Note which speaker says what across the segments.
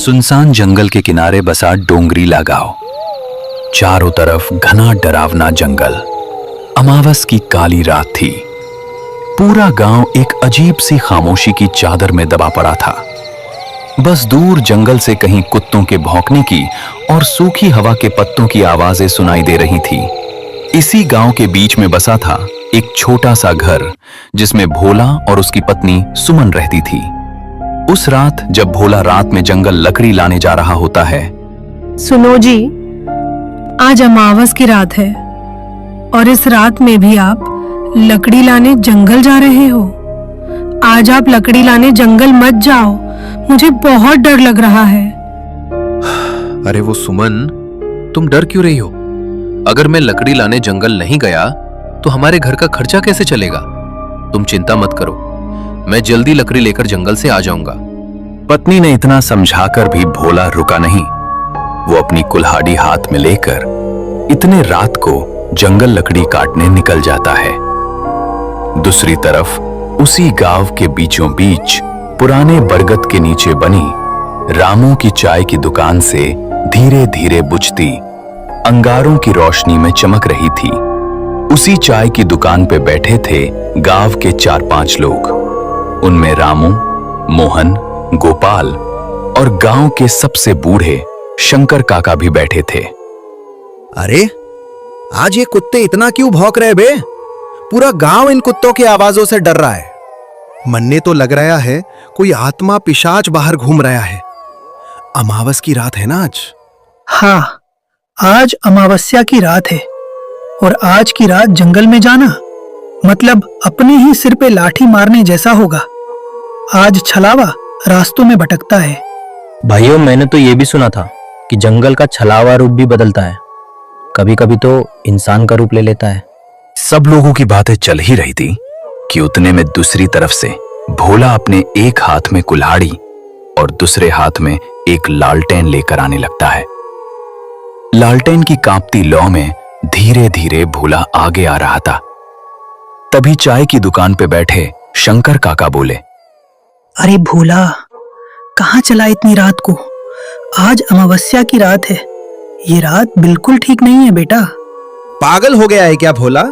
Speaker 1: सुनसान जंगल के किनारे बसा डोंगरीला गांव। चारों तरफ घना डरावना जंगल। अमावस की काली रात थी। पूरा गांव एक अजीब सी खामोशी की चादर में दबा पड़ा था। बस दूर जंगल से कहीं कुत्तों के भौंकने की और सूखी हवा के पत्तों की आवाजें सुनाई दे रही थी। इसी गांव के बीच में बसा था एक छोटा सा घर, जिसमें भोला और उसकी पत्नी सुमन रहती थी। उस रात जब भोला रात में जंगल लकड़ी लाने जा रहा होता है।
Speaker 2: सुनो जी, आज अमावस की रात है और इस रात में भी आप लकड़ी लाने जंगल जा रहे हो। आज आप लकड़ी लाने जंगल मत जाओ, मुझे बहुत डर लग रहा है।
Speaker 3: अरे वो सुमन, तुम डर क्यों रही हो? अगर मैं लकड़ी लाने जंगल नहीं गया तो हमारे घर का खर्चा कैसे चलेगा? तुम चिंता मत करो, मैं जल्दी लकड़ी लेकर जंगल से आ जाऊंगा।
Speaker 1: पत्नी ने इतना समझाकर भी भोला रुका नहीं। वो अपनी कुल्हाड़ी हाथ में लेकर इतने रात को जंगल लकड़ी काटने निकल जाता है। दूसरी तरफ उसी गांव के बीचों बीच पुराने बरगद के नीचे बनी रामू की चाय की दुकान से धीरे धीरे बुझती अंगारों की रोशनी में चमक रही थी। उसी चाय की दुकान पे बैठे थे गांव के 4-5 लोग। उनमें रामू, मोहन, गोपाल और गांव के सबसे बूढ़े शंकर काका भी बैठे थे।
Speaker 4: अरे आज ये कुत्ते इतना क्यों भौंक रहे बे? पूरा गांव इन कुत्तों की आवाजों से डर रहा है। मन्ने तो लग रहा है कोई आत्मा पिशाच बाहर घूम रहा है। अमावस की रात है ना आज?
Speaker 5: हाँ, आज अमावस्या की रात है और आज की रात जंगल में जाना मतलब अपने ही सिर पे लाठी मारने जैसा होगा। आज छलावा रास्तों में भटकता है।
Speaker 6: भाइयों, मैंने तो ये भी सुना था कि जंगल का छलावा रूप भी बदलता है, कभी कभी तो इंसान का रूप ले लेता है।
Speaker 1: सब लोगों की बातें चल ही रही थी कि उतने में दूसरी तरफ से भोला अपने एक हाथ में कुल्हाड़ी और दूसरे हाथ में एक लालटेन लेकर आने लगता है। लालटेन की कांपती लौ में धीरे धीरे भोला आगे आ रहा था। तभी चाय की दुकान पे बैठे शंकर काका बोले,
Speaker 5: अरे भोला, कहाँ चला इतनी रात को? आज अमावस्या की रात है। ये रात बिल्कुल ठीक नहीं है बेटा।
Speaker 4: पागल हो गया है क्या भोला?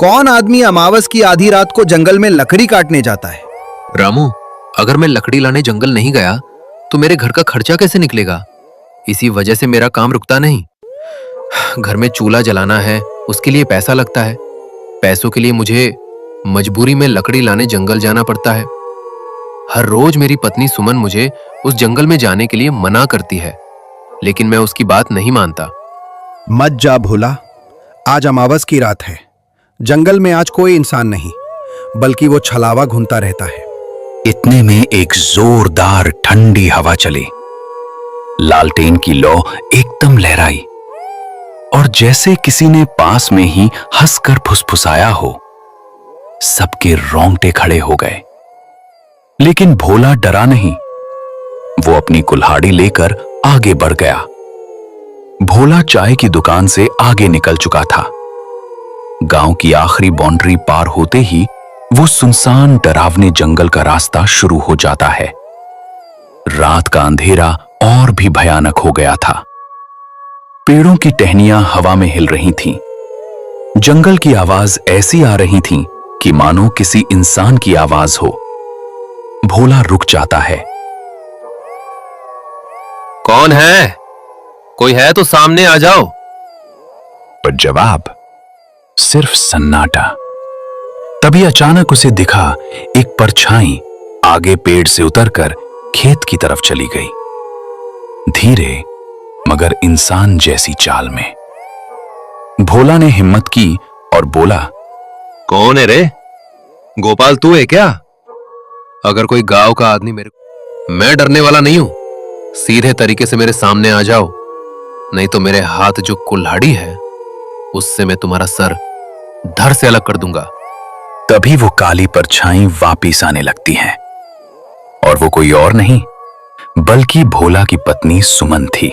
Speaker 4: कौन आदमी अमावस की आधी रात को जंगल में लकड़ी काटने जाता है?
Speaker 3: रामू, अगर मैं लकड़ी लाने जंगल नहीं गया तो मेरे घर का खर्चा कैसे निकलेगा? इसी वजह से मेरा काम रुकता नहीं। घर में चूल्हा जलाना है, उसके लिए पैसा लगता है। पैसों के लिए मुझे मजबूरी में लकड़ी लाने जंगल जाना पड़ता है। हर रोज मेरी पत्नी सुमन मुझे उस जंगल में जाने के लिए मना करती है, लेकिन मैं उसकी बात नहीं मानता।
Speaker 4: मत जा भोला, आज अमावस की रात है। जंगल में आज कोई इंसान नहीं, बल्कि वो छलावा घूमता रहता है।
Speaker 1: इतने में एक जोरदार ठंडी हवा चली। लालटेन की लौ एकदम लहराई और जैसे किसी ने पास में ही हंसकर फुसफुसाया हो। सबके रोंगटे खड़े हो गए, लेकिन भोला डरा नहीं। वो अपनी कुल्हाड़ी लेकर आगे बढ़ गया। भोला चाय की दुकान से आगे निकल चुका था। गांव की आखिरी बाउंड्री पार होते ही वो सुनसान डरावने जंगल का रास्ता शुरू हो जाता है। रात का अंधेरा और भी भयानक हो गया था। पेड़ों की टहनियां हवा में हिल रही थीं। जंगल की आवाज ऐसी आ रही थी कि मानो किसी इंसान की आवाज हो। भोला रुक जाता है।
Speaker 3: कौन है? कोई है तो सामने आ जाओ।
Speaker 1: पर जवाब सिर्फ सन्नाटा। तभी अचानक उसे दिखा एक परछाई आगे पेड़ से उतरकर खेत की तरफ चली गई, धीरे मगर इंसान जैसी चाल में। भोला ने हिम्मत की और बोला,
Speaker 3: कौन है रे? गोपाल तू है क्या? अगर कोई गांव का आदमी मैं डरने वाला नहीं हूं। सीधे तरीके से मेरे सामने आ जाओ, नहीं तो मेरे हाथ जो कुल्हाड़ी है उससे मैं तुम्हारा सर धड़ से अलग कर दूंगा।
Speaker 1: तभी वो काली परछाई वापिस आने लगती है और वो कोई और नहीं बल्कि भोला की पत्नी सुमन थी।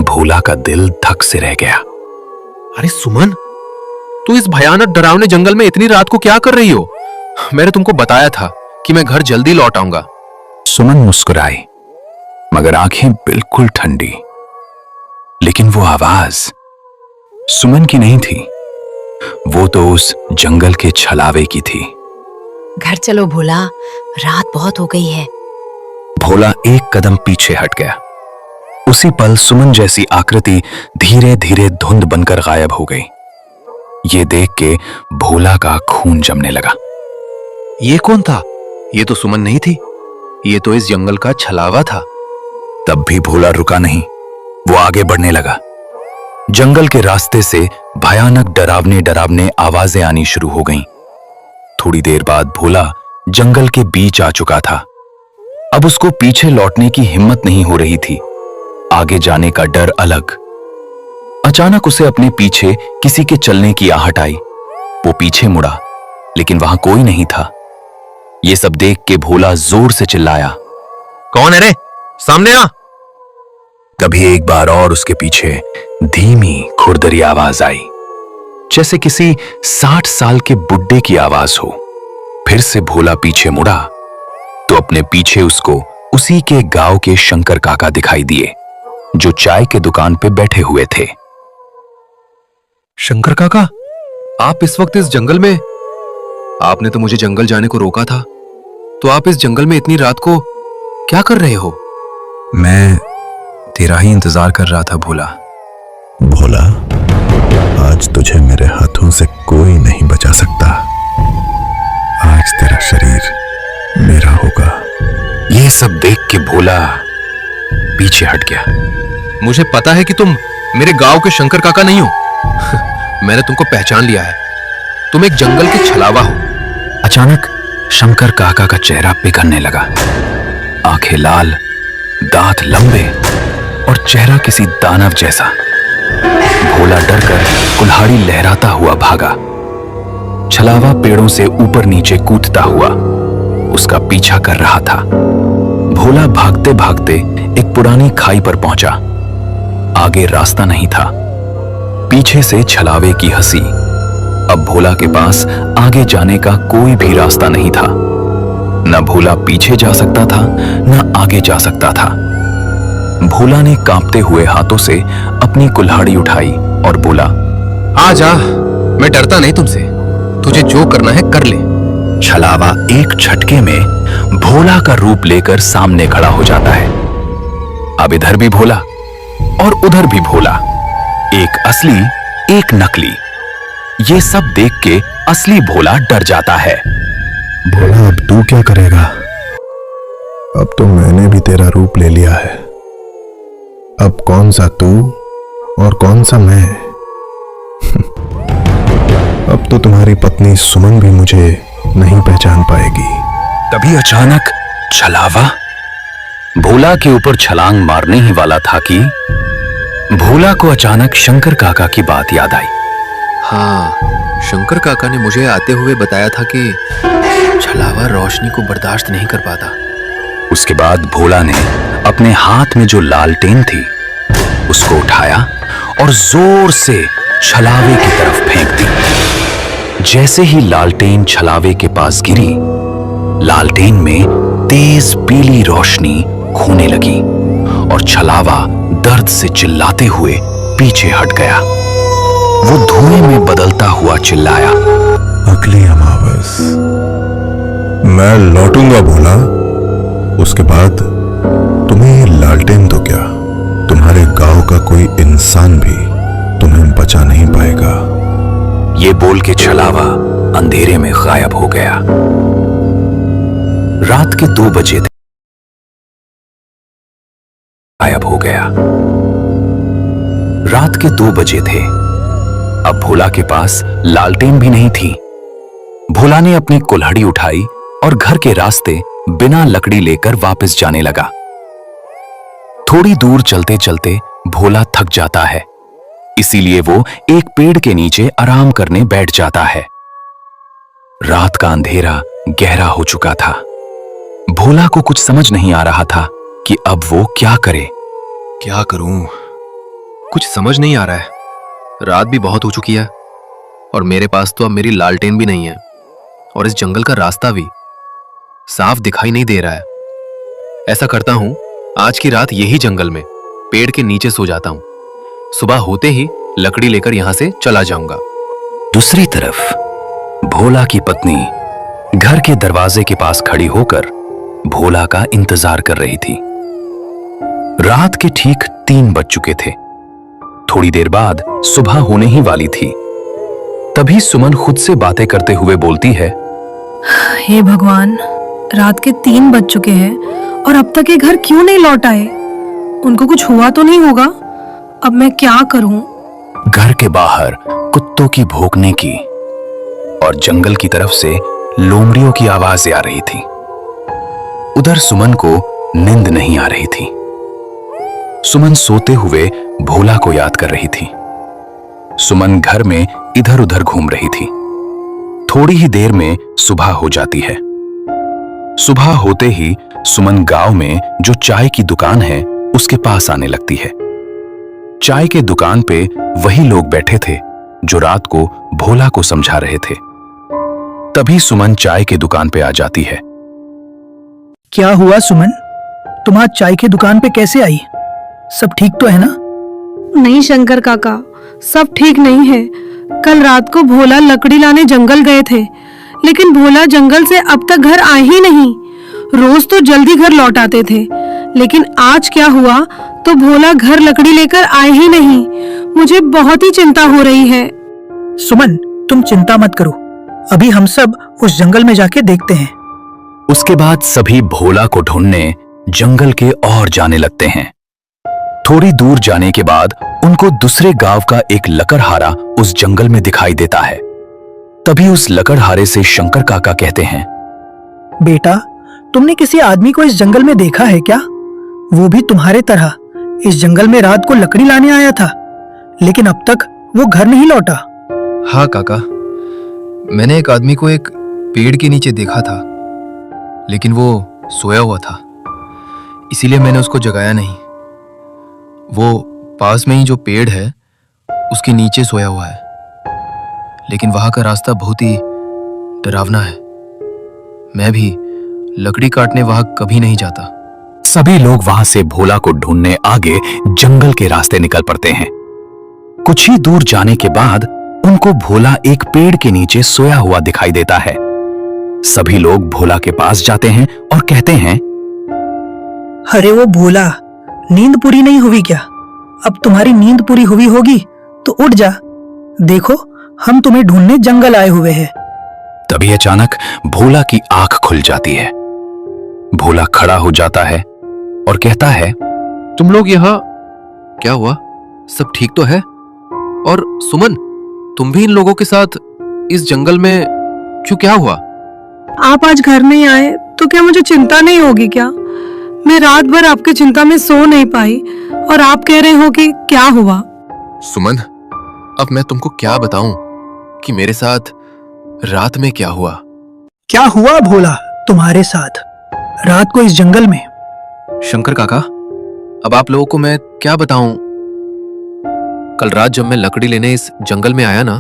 Speaker 1: भोला का दिल धक से रह गया।
Speaker 3: अरे सुमन, तू इस भयानक डरावने जंगल में इतनी रात को क्या कर रही हो? मैंने तुमको बताया था कि मैं घर जल्दी लौट आऊंगा।
Speaker 1: सुमन मुस्कुराई मगर आंखें बिल्कुल ठंडी। लेकिन वो आवाज सुमन की नहीं थी, वो तो उस जंगल के छलावे की थी।
Speaker 7: घर चलो भोला, रात बहुत हो गई है।
Speaker 1: भोला एक कदम पीछे हट गया। उसी पल सुमन जैसी आकृति धीरे धीरे धुंध बनकर गायब हो गई। ये देख के भोला का खून जमने लगा।
Speaker 3: ये कौन था? ये तो सुमन नहीं थी, ये तो इस जंगल का छलावा था।
Speaker 1: तब भी भोला रुका नहीं, वो आगे बढ़ने लगा। जंगल के रास्ते से भयानक डरावने डरावने आवाजें आनी शुरू हो गईं। थोड़ी देर बाद भोला जंगल के बीच आ चुका था। अब उसको पीछे लौटने की हिम्मत नहीं हो रही थी, आगे जाने का डर अलग। अचानक उसे अपने पीछे किसी के चलने की आहट आई। वो पीछे मुड़ा, लेकिन वहां कोई नहीं था। ये सब देख के भोला जोर से चिल्लाया,
Speaker 3: कौन है रे? सामने आ!
Speaker 1: तभी एक बार और उसके पीछे धीमी खुरदरी आवाज आई, जैसे किसी 60 साल के बुड्ढे की आवाज हो। फिर से भोला पीछे मुड़ा तो अपने पीछे उसको उसी के गांव के शंकर काका दिखाई दिए, जो चाय के दुकान पे बैठे हुए थे।
Speaker 3: शंकर काका, आप इस वक्त इस जंगल में? आपने तो मुझे जंगल जाने को रोका था, तो आप इस जंगल में इतनी रात को क्या कर रहे हो?
Speaker 1: मैं तेरा ही इंतजार कर रहा था भोला।
Speaker 4: भोला, आज तुझे मेरे हाथों से कोई नहीं बचा सकता। आज तेरा शरीर मेरा होगा।
Speaker 1: ये सब देख के भोला पीछे हट गया।
Speaker 3: मुझे पता है कि तुम मेरे गांव के शंकर काका नहीं हो। मैंने तुमको पहचान लिया है, तुम एक जंगल के छलावा हो।
Speaker 1: अचानक शंकर काका का चेहरा पिघलने लगा। आंखें लाल, दांत लंबे और चेहरा किसी दानव जैसा। भोला डरकर कुल्हाड़ी लहराता हुआ भागा। छलावा पेड़ों से ऊपर नीचे कूदता हुआ उसका पीछा कर रहा था। भोला भागते भागते एक पुरानी खाई पर पहुंचा। आगे रास्ता नहीं था, पीछे से छलावे की हंसी। अब भोला के पास आगे जाने का कोई भी रास्ता नहीं था। न भोला पीछे जा सकता था, न आगे जा सकता था। भोला ने कांपते हुए हाथों से अपनी कुल्हाड़ी उठाई और बोला,
Speaker 3: आ जा, मैं डरता नहीं तुमसे। तुझे जो करना है कर ले।
Speaker 1: छलावा एक झटके में भोला का रूप लेकर सामने खड़ा हो जाता है। अब इधर भी भोला और उधर भी भोला, एक असली एक नकली। ये सब देख के असली भोला डर जाता है।
Speaker 4: भोला, अब तू क्या करेगा? अब तो मैंने भी तेरा रूप ले लिया है। अब कौन सा तू और कौन सा मैं? अब तो तुम्हारी पत्नी सुमन भी मुझे नहीं पहचान पाएगी।
Speaker 1: तभी अचानक छलावा भोला के ऊपर छलांग मारने ही वाला था कि भोला को अचानक शंकर काका की बात याद आई।
Speaker 3: हाँ, शंकर काका ने मुझे आते हुए बताया था कि छलावा रोशनी को बर्दाश्त नहीं कर पाता।
Speaker 1: उसके बाद भोला ने अपने हाथ में जो लालटेन थी उसको उठाया और जोर से छलावे की तरफ फेंक दी। जैसे ही लालटेन छलावे के पास गिरी, लालटेन में तेज पीली रोशनी खोने लगी और छलावा दर्द से चिल्लाते हुए पीछे हट गया। वो धुएं में बदलता हुआ चिल्लाया,
Speaker 4: अगली अमावस मैं लौटूंगा भोला। उसके बाद तुम्हें ये लालटेन तो क्या, तुम्हारे गांव का कोई इंसान भी तुम्हें बचा नहीं पाएगा।
Speaker 1: ये बोल के छलावा अंधेरे में गायब हो गया। रात के 2 बजे थे, गायब हो गया। रात के 2 बजे थे। अब भोला के पास लालटेन भी नहीं थी। भोला ने अपनी कुल्हाड़ी उठाई और घर के रास्ते बिना लकड़ी लेकर वापस जाने लगा। थोड़ी दूर चलते चलते भोला थक जाता है, इसीलिए वो एक पेड़ के नीचे आराम करने बैठ जाता है। रात का अंधेरा गहरा हो चुका था। भोला को कुछ समझ नहीं आ रहा था कि अब वो क्या करे।
Speaker 3: क्या करूं, कुछ समझ नहीं आ रहा है। रात भी बहुत हो चुकी है और मेरे पास तो अब मेरी लालटेन भी नहीं है और इस जंगल का रास्ता भी साफ दिखाई नहीं दे रहा है। ऐसा करता हूं आज की रात यही जंगल में पेड़ के नीचे सो जाता हूँ। सुबह होते ही लकड़ी लेकर यहाँ से चला जाऊंगा।
Speaker 1: दूसरी तरफ भोला की पत्नी घर के दरवाजे के पास खड़ी होकर भोला का इंतजार कर रही थी। रात के ठीक 3 बज चुके थे। थोड़ी देर बाद सुबह होने ही वाली थी। तभी सुमन खुद से बातें करते हुए बोलती है,
Speaker 2: हे भगवान, रात के 3 बज चुके हैं और अब तक ये घर क्यों नहीं लौट आए? उनको कुछ हुआ तो नहीं होगा? अब मैं क्या करूं?
Speaker 1: घर के बाहर कुत्तों की भौंकने की और जंगल की तरफ से लोमड़ियों की आवाजें आ रही थी। उधर सुमन को नींद नहीं आ रही थी। सुमन सोते हुए भोला को याद कर रही थी। सुमन घर में इधर उधर घूम रही थी। थोड़ी ही देर में सुबह हो जाती है। सुबह होते ही सुमन गांव में जो चाय की दुकान है उसके पास आने लगती है। चाय के दुकान पे वही लोग बैठे थे जो रात को भोला को समझा रहे थे। तभी सुमन चाय के दुकान पे आ जाती है।
Speaker 5: क्या हुआ सुमन? तुम आज चाय की दुकान पे कैसे आई? सब ठीक तो है ना?
Speaker 2: नहीं शंकर काका, सब ठीक नहीं है। कल रात को भोला लकड़ी लाने जंगल गए थे, लेकिन भोला जंगल से अब तक घर आए ही नहीं। रोज तो जल्दी घर लौट आते थे, लेकिन आज क्या हुआ तो भोला घर लकड़ी लेकर आए ही नहीं। मुझे बहुत ही चिंता हो रही है।
Speaker 5: सुमन, तुम चिंता मत करो, अभी हम सब उस जंगल में जाके देखते हैं।
Speaker 1: उसके बाद सभी भोला को ढूंढने जंगल के और जाने लगते हैं। थोड़ी दूर जाने के बाद उनको दूसरे गांव का एक लकड़हारा उस जंगल में दिखाई देता है। तभी उस लकड़हारे से शंकर काका कहते हैं,
Speaker 5: बेटा, तुमने किसी आदमी को इस जंगल में देखा है क्या? वो भी तुम्हारे तरह इस जंगल में रात को लकड़ी लाने आया था, लेकिन अब तक वो घर नहीं लौटा।
Speaker 3: हाँ काका, मैंने एक आदमी को एक पेड़ के नीचे देखा था, लेकिन वो सोया हुआ था, इसीलिए मैंने उसको जगाया नहीं। वो पास में ही जो पेड़ है उसके नीचे सोया हुआ है, लेकिन वहां का रास्ता बहुत ही डरावना है। मैं भी लकड़ी काटने वहां कभी नहीं जाता।
Speaker 1: सभी लोग वहां से भोला को ढूंढने आगे जंगल के रास्ते निकल पड़ते हैं। कुछ ही दूर जाने के बाद उनको भोला एक पेड़ के नीचे सोया हुआ दिखाई देता है। सभी लोग भोला के पास जाते हैं और कहते हैं,
Speaker 5: अरे वो भोला, नींद पूरी नहीं हुई क्या? अब तुम्हारी नींद पूरी हुई होगी तो उठ जा, देखो हम तुम्हें ढूंढने जंगल आए हुए हैं।
Speaker 1: तभी अचानक भोला की आंख खुल जाती है। भोला खड़ा हो जाता है और कहता है,
Speaker 3: तुम लोग यहाँ क्या हुआ? सब ठीक तो है? और सुमन, तुम भी इन लोगों के साथ इस जंगल में क्यों? क्या हुआ?
Speaker 2: आप आज घर नहीं आए तो क्या मुझे चिंता नहीं होगी क्या? मैं रात भर आपकी चिंता में सो नहीं पाई और आप कह रहे हो कि क्या हुआ?
Speaker 3: सुमन, अब मैं तुमको क्या बताऊं कि मेरे साथ रात में क्या हुआ?
Speaker 5: क्या हुआ भोला तुम्हारे साथ रात को इस जंगल में?
Speaker 3: शंकर काका, अब आप लोगों को मैं क्या बताऊं? कल रात जब मैं लकड़ी लेने इस जंगल में आया ना,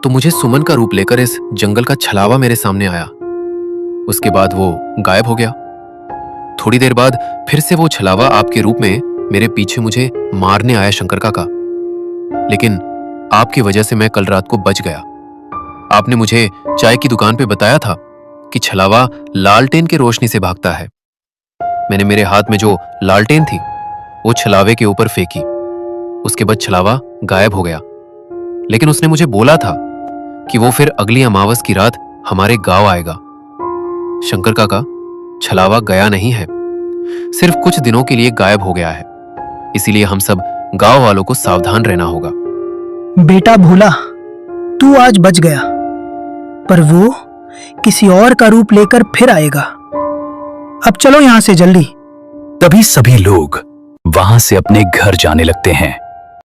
Speaker 3: तो मुझे सुमन का रूप लेकर इस जंगल का छलावा मेरे सामने आया। उसके बाद वो गायब हो गया। थोड़ी देर बाद फिर से वो छलावा आपके रूप में मेरे पीछे मुझे मारने आया शंकर काका, लेकिन आपकी वजह से मैं कल रात को बच गया। आपने मुझे चाय की दुकान पे बताया था कि छलावा लालटेन की रोशनी से भागता है। मैंने मेरे हाथ में जो लालटेन थी वो छलावे के ऊपर फेंकी। उसके बाद छलावा गायब हो गया, लेकिन उसने मुझे बोला था कि वो फिर अगली अमावस की रात हमारे गांव आएगा। शंकर काका, छलावा गया नहीं है, सिर्फ कुछ दिनों के लिए गायब हो गया है। इसीलिए हम सब गांव वालों को सावधान रहना होगा।
Speaker 5: बेटा भोला, तू आज बच गया, पर वो किसी और का रूप लेकर फिर आएगा। अब चलो यहां से जल्दी।
Speaker 1: तभी सभी लोग वहां से अपने घर जाने लगते हैं।